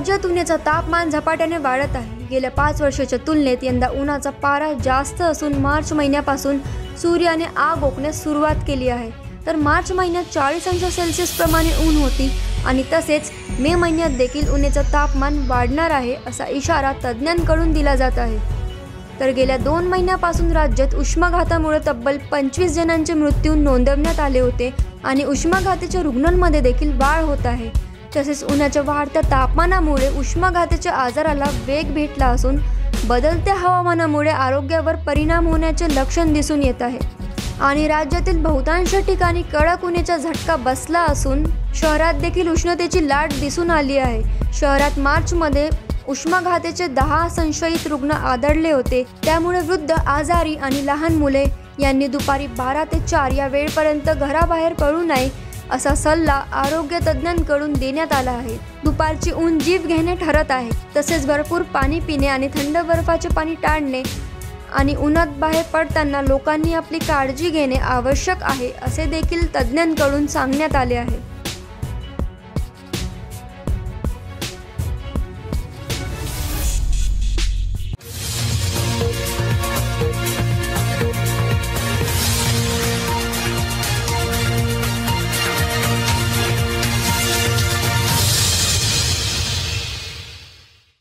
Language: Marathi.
राज्यात उन्हाचं तापमान झपाट्याने वाढत आहे। गेल्या 5 वर्षाच्या तुलनेत यंदा उन्हाचा पारा जास्त असून मार्च महिन्यापासून सूर्याने आग ओकण्यास सुरुवात केली आहे। तर मार्च महिन्यात 40 अंश सेल्सिअस प्रमाणे ऊन होती आणि तसेच मे महिन्यात देखील उन्हाचं तापमान वाढणार आहे असा इशारा तज्ज्ञांकडून दिला जात आहे। तर गेल्या 2 महिन्यापासून राज्यात उष्माघातामुळे तब्बल 25 जणांचे मृत्यू नोंदवण्यात आले होते आणि उष्माघाताच्या रुग्णांमध्ये देखील वाढ होत आहे। तसेच उन्हाच्या वाढत्या तापमानामुळे उष्माघाताच्या आजाराला वेग भेटला असून बदलत्या हवामानामुळे आरोग्यावर परिणाम होण्याचे लक्षण दिसून येत आहे आणि राज्यातील बहुतांश ठिकाणी कडक उन्हाचा झटका बसला असून शहरात देखील उष्णतेची लाट दिसून आली आहे। शहरात मार्चमध्ये उष्माघाताचे 10 संशयित रुग्ण आढळले होते। त्यामुळे वृद्ध, आजारी आणि लहान मुले यांनी दुपारी 12 ते 4 या वेळेपर्यंत घराबाहेर पडू नये असा सल्ला आरोग्य तज्ज्ञांकडून देण्यात आला आहे। दुपारची ऊन जीव घेणे ठरत आहे। तसेच भरपूर पाणी पिणे आणि थंड बर्फाचे पाणी टाळणे आणि उन्हात बाहेर पडताना लोकांनी आपली काळजी घेणे आवश्यक आहे असे देखील तज्ज्ञांकडून सांगण्यात आले आहे।